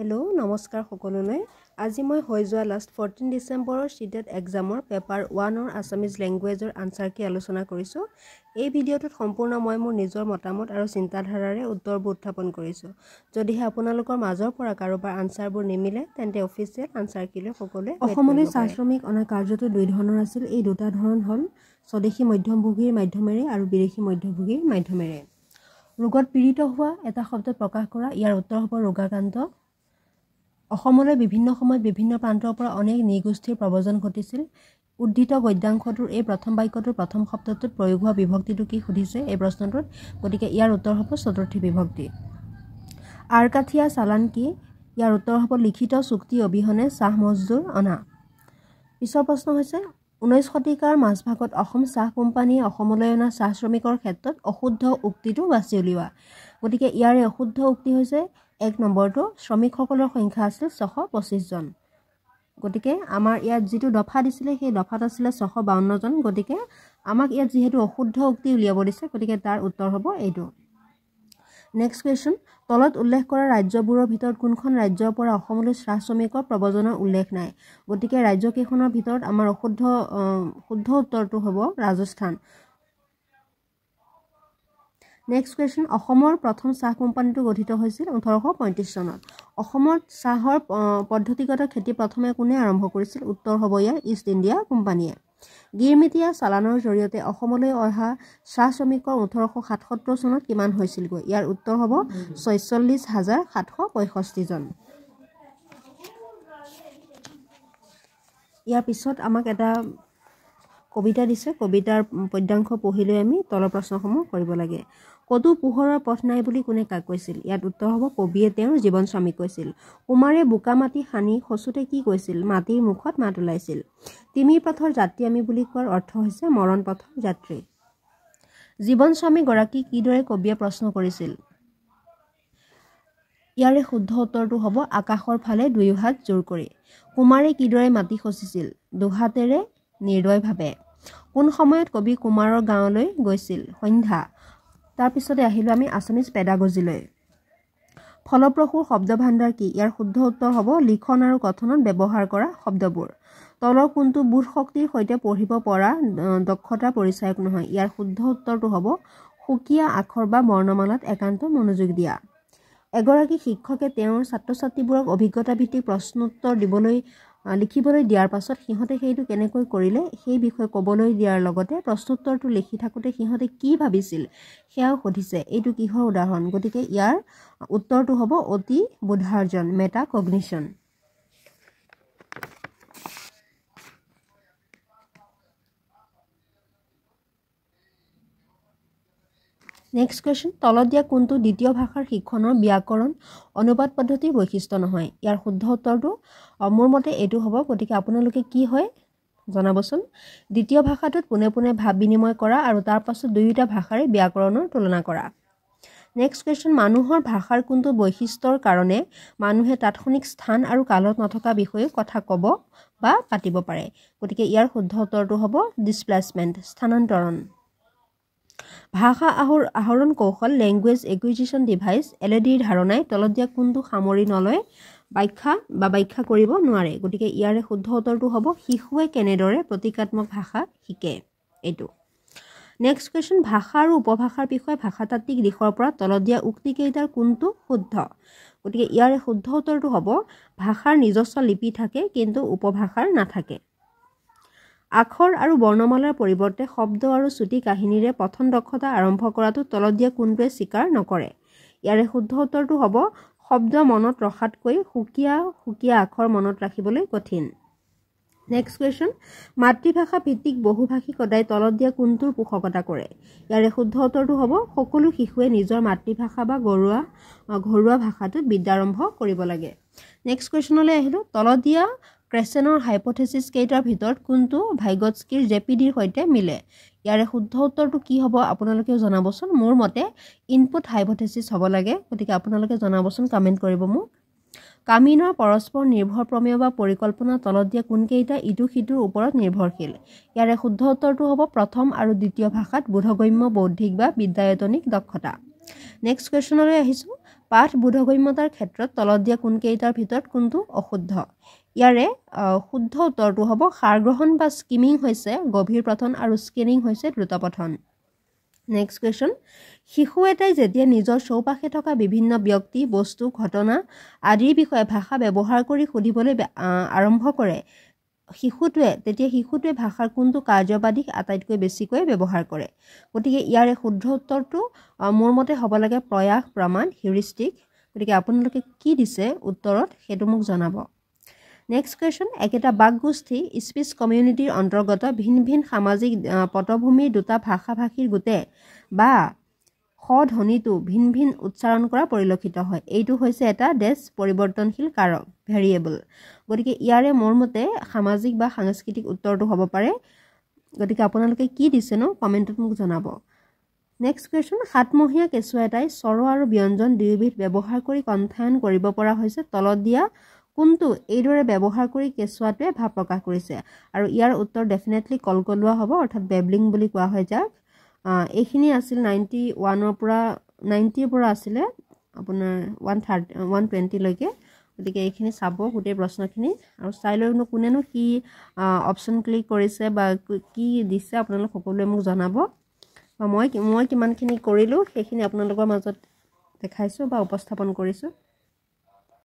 hello नमस्कार सकलोले আজি মই হৈ যোৱা লাষ্ট 14 ডিসেম্বৰৰ সিটেট এক্সামৰ পেপাৰ 1 অৰ আসামিজ ল্যাঙ্গুৱেজৰ আনসাৰ কি আলোচনা কৰিছো এই ভিডিঅটোত সম্পূৰ্ণ মই মোৰ নিজৰ মতামত আৰু চিন্তাধাৰাৰে উত্তৰবোৰ উত্থাপন কৰিছো যদিহে আপোনালোকৰ মাজৰ পৰা কাৰোবাৰ আনসাৰবোৰ নিমিলে তেন্তে অফিচিয়েল আনসাৰ কিলৈ সকলোৱে অসমলৈ শ্ৰমিক অনা কাৰ্যটো দুই ধৰণৰ আছিল এই দুটা ধৰণ হ'ল স্বদেশী মধ্যমভোগীৰ মাধ্যমেৰে আৰু বিদেশী মধ্যভোগীৰ মাধ্যমেৰে ৰোগত পীড়িত হোৱা এটা শব্দত প্ৰকাশ কৰা ইয়াৰ উত্তৰ হ'ব ৰোগাক্ৰান্ত অসমলৈ বিভিন্ন সময়ত বিভিন্ন প্ৰান্তৰ পৰা অনেক নিগোষ্ঠীৰ প্ৰব্ৰজন ঘটিছিল উদ্ধৃত গদ্যাংশটোৰ এই প্ৰথম বাক্যটোৰ প্ৰথম শব্দটোত প্ৰয়োগ হোৱা বিভক্তিটো কি সুধিছে এই প্ৰশ্নটোত গতিকে ইয়াৰ উত্তৰ হ'ব চতুৰ্থী বিভক্তি আৰকাঠিয়া চালান কি ইয়াৰ উত্তৰ হ'ব লিখিত চুক্তি অবিহনে চাহ মজদুৰ অনা পিছৰ প্ৰশ্ন হৈছে 19 শতিকাৰ মাজভাগত অসম চাহ কোম্পানীয়ে অসমলৈ অনা চাহ শ্ৰমিকৰ ক্ষেত্ৰত অশুদ্ধ উক্তিটো বাছি উলিওৱা গতিকে ইয়াৰ অশুদ্ধ উক্তি হৈছে এক নম্বৰটো শ্ৰমিকসকলৰ সংখ্যা আছিল 625 জন গতিকে আমাৰ ইয়াত যেটো দফা দিছিলে সেই দফাত আছিল 652 জন গতিকে আমাক ইয়াত যেহেতু অশুদ্ধ উক্তি উলিয়াব দিছে গতিকে তাৰ উত্তৰ হ'ব এইটো নেক্সট কোৱেশ্চন তলত উল্লেখ কৰা ৰাজ্যবোৰৰ ভিতৰত কোনখন ৰাজ্যৰ পৰা অসমলৈ চাহ শ্ৰমিকৰ প্ৰব্ৰজনৰ উল্লেখ নাই গতিকে ৰাজ্যকেইখনৰ ভিতৰত আমাৰ শুদ্ধ উত্তৰটো হ'ব ৰাজস্থান নেক্সট কোৱেশ্চন অসমৰ প্ৰথম চাহ কোম্পানীটো গঠিত হৈছিল 1835 চনত অসমত চাহৰ পদ্ধতিগত খেতি প্ৰথমে কোনে আৰম্ভ কৰিছিল উত্তৰ হ'ব ইয়াৰ ইষ্ট ইণ্ডিয়া কোম্পানীয়ে গিৰমিটিয়া চালানৰ জৰিয়তে অসমলৈ অহা চাহ শ্ৰমিকৰ 1877 চনত কিমান হৈছিল গৈ ইয়াৰ উত্তৰ হ'ব 46765 জন ইয়াৰ পিছত আমাক এটা কবিতা দিছে কবিতাৰ পদ্যাংশ পঢ়িলৈ আমি তলৰ প্ৰশ্নসমূহ কৰিব লাগে কদু পোহৰৰ পথ নাই বুলি কোনে কাক কৈছিল ইয়াত উত্তৰ হ'ব কবিয়ে তেওঁৰ জীৱন স্বামীক কৈছিল কুমাৰে বোকা মাটি হানি খসুতে কি কৈছিল মাটিৰ মুখত মাত ওলাইছিল তিমিৰ পথৰ যাত্ৰী আমি বুলি কোৱাৰ অৰ্থ হৈছে মৰণ পথৰ যাত্ৰী জীৱন স্বামী গৰাকী কিদৰে কবিয়ে প্ৰশ্ন কৰিছিল ইয়াৰে শুদ্ধ উত্তৰটো হ'ব আকাশৰ ফালে দুই হাত জোৰ কৰি কুমাৰে কিদৰে মাটি খচিছিল দুহাতেৰে নিৰ্দয়ভাৱে কোন সময়ত কবি কুমাৰৰ গাঁৱলৈ গৈছিল সন্ধ্যা তাৰ পিছতে আহিলো আমি আসামিজ পেডাগজিলৈ ফলপ্ৰসূ শব্দ ভাণ্ডাৰ কি ইয়াৰ শুদ্ধ উত্তৰ হ'ব লিখন আৰু কথনত ব্যৱহাৰ কৰা শব্দবোৰ তলৰ কোনটো বুধ শক্তিৰ সৈতে পঢ়িব পৰা দক্ষতা পৰিচয়ক নহয় ইয়াৰ শুদ্ধ উত্তৰটো হ'ব সুকীয়া আখৰ বা বৰ্ণমালাত একান্ত মনোযোগ দিয়া এগৰাকী শিক্ষকে তেওঁৰ ছাত্ৰ-ছাত্ৰীবোৰক অভিজ্ঞতা ভিত্তিক প্ৰশ্নোত্তৰ লিখিবলৈ দিয়াৰ পাছত সিহঁতে সেইটো কেনেকৈ কৰিলে সেই বিষয়ে ক'বলৈ দিয়াৰ লগতে প্ৰশ্নোত্তৰটো লিখি থাকোতে সিহঁতে কি ভাবিছিল সেয়াও সুধিছে এইটো কিহৰ উদাহৰণ গতিকে ইয়াৰ উত্তৰটো হ'ব অতি বোধাৰ্জন মেটা কগনিশ্যন নেক্সট কোৱেশ্চন তলত দিয়া কোনটো দ্বিতীয় ভাষাৰ শিক্ষণৰ ব্যাকৰণ অনুবাদ পদ্ধতিৰ বৈশিষ্ট্য নহয় ইয়াৰ শুদ্ধ উত্তৰটো মোৰ মতে এইটো হ'ব গতিকে আপোনালোকে কি হয় জনাবচোন দ্বিতীয় ভাষাটোত পুনে পুনে ভাৱ বিনিময় কৰা আৰু তাৰ পাছত দুয়োটা ভাষাৰে ব্যাকৰণৰ তুলনা কৰা নেক্সট কোৱেশ্চন মানুহৰ ভাষাৰ কোনটো বৈশিষ্ট্যৰ কাৰণে মানুহে তাৎক্ষণিক স্থান আৰু কালত নথকা বিষয়ে কথা ক'ব বা পাতিব পাৰে গতিকে ইয়াৰ শুদ্ধ উত্তৰটো হ'ব ডিসপ্লেসমেন্ট স্থানান্তৰণ ভাষা আহৰণ কৌশল ল্যাঙ্গুৱেজ একুইজিশন ডিভাইস এলএডিৰ ধাৰণাই তলত দিয়া কোনটো সামৰি নলয় ব্যাখ্যা কৰিব নোৱাৰে গতিকে ইয়াৰে শুদ্ধ উত্তৰটো হ'ব শিশুৱে কেনেদৰে প্ৰতীকাত্মক ভাষা শিকে এইটো নেক্সট কোৱেশ্চন ভাষা আৰু উপভাষাৰ বিষয়ে ভাষাতাত্ত্বিক দিশৰ পৰা তলত দিয়া উক্তি কেইটাৰ কোনটো শুদ্ধ গতিকে ইয়াৰে শুদ্ধ উত্তৰটো হ'ব ভাষাৰ নিজস্ব লিপি থাকে কিন্তু উপভাষাৰ নাথাকে আখৰ আৰু বৰ্ণমালাৰ পৰিৱৰ্তে শব্দ আৰু চুটি কাহিনীৰে পঠন দক্ষতা আৰম্ভ কৰাটো তলত দিয়া কোনটোৱে স্বীকাৰ নকৰে ইয়াৰে শুদ্ধ উত্তৰটো হ'ব শব্দ মনত ৰখাতকৈ সুকীয়া আখৰ মনত ৰাখিবলৈ কঠিন নেক্সট কোৱেশ্চন মাতৃভাষা ভিত্তিক বহুভাষিক সদায় তলত দিয়া কোনটোৰ পোষকতা কৰে ইয়াৰে শুদ্ধ উত্তৰটো হ'ব সকলো শিশুৱে নিজৰ মাতৃভাষা বা ঘৰুৱা ভাষাটোত বিদ্যাৰম্ভ কৰিব লাগে নেক্সট কোৱেশ্চনলৈ আহিলো তলত দিয়া ক্ৰেছেনৰ হাইপোথেসিস কেইটাৰ ভিতৰত কোনটো ভাইগটস্কিৰ জেপিডিৰ সৈতে মিলে ইয়াৰে শুদ্ধ উত্তৰটো কি হ'ব আপোনালোকে জনাবচোন মোৰ মতে ইনপুট হাইপোথেসিস হ'ব লাগে গতিকে আপোনালোকে জনাবচোন কমেন্ট কৰিব মোক কামিনৰ পৰস্পৰ নিৰ্ভৰ প্ৰমেয় বা পৰিকল্পনা তলত দিয়া কোনকেইটা ইটো সিটোৰ ওপৰত নিৰ্ভৰশীল ইয়াৰে শুদ্ধ উত্তৰটো হ'ব প্ৰথম আৰু দ্বিতীয় ভাষাত বোধগম্য বৌদ্ধিক বা বিদ্যায়তনিক দক্ষতা নেক্সট কোৱেশ্চনলৈ আহিছো পাঠ বোধগম্যতাৰ ক্ষেত্ৰত তলত দিয়া কোনকেইটাৰ ভিতৰত কোনটো অশুদ্ধ ইয়াৰে শুদ্ধ উত্তৰটো হ'ব সাৰগ্ৰহণ বা স্কিমিং হৈছে গভীৰ পঠন আৰু স্কেনিং হৈছে দ্ৰুত পঠন নেক্সট কুৱেশ্যন শিশু এটাই যেতিয়া নিজৰ চৌপাশে থকা বিভিন্ন ব্যক্তি বস্তু ঘটনা আদিৰ বিষয়ে ভাষা ব্যৱহাৰ কৰি সুধিবলৈ আৰম্ভ কৰে তেতিয়া শিশুটোৱে ভাষাৰ কোনটো কাৰ্যবাদীক আটাইতকৈ বেছিকৈ ব্যৱহাৰ কৰে গতিকে ইয়াৰে শুদ্ধ উত্তৰটো মোৰ মতে হ'ব লাগে প্ৰয়াস প্ৰমাণ হিউৰিষ্টিক গতিকে আপোনালোকে কি দিছে উত্তৰত সেইটো মোক জনাব নেক্সট কুৱেশ্যন একেটা বাকগোষ্ঠী স্পিচ কমিউনিটিৰ অন্তৰ্গত ভিন ভিন সামাজিক পটভূমিৰ দুটা ভাষাভাষীৰ গোটে বা ধ্বনিটো ভিন ভিন উচ্চাৰণ কৰা পৰিলক্ষিত হয় এইটো হৈছে এটা পৰিৱৰ্তনশীল কাৰক ভেৰিয়েবল গতিকে ইয়াৰে মোৰ মতে সামাজিক বা সাংস্কৃতিক উত্তৰটো হ'ব পাৰে গতিকে আপোনালোকে কি দিছে নো কমেণ্টত মোক জনাব নেক্সট কুৱেশ্যন সাতমহীয়া কেঁচুৱা এটাই স্বৰ আৰু ব্যঞ্জন দুয়োবিধ ব্যৱহাৰ কৰি কণ্ঠায়ন কৰিব পৰা হৈছে তলত দিয়া কোনটো এইদৰে ব্যৱহাৰ কৰি কেঁচুৱাটোৱে ভাৱ প্ৰকাশ কৰিছে আৰু ইয়াৰ উত্তৰ ডেফিনেটলি কলকলোৱা হ'ব অৰ্থাৎ বেবলিং বুলি কোৱা হয় যাক এইখিনি আছিল 91ৰ পৰা 90ৰ পৰা আছিলে আপোনাৰ 120 লৈকে গতিকে এইখিনি চাব গোটেই প্ৰশ্নখিনি আৰু চাই লৈনো কোনেনো কি অপশ্যন ক্লিক কৰিছে বা কি দিছে আপোনালোক সকলোৱে মোক জনাব বা মই কিমানখিনি কৰিলোঁ সেইখিনি আপোনালোকৰ মাজত দেখাইছোঁ বা উপস্থাপন কৰিছোঁ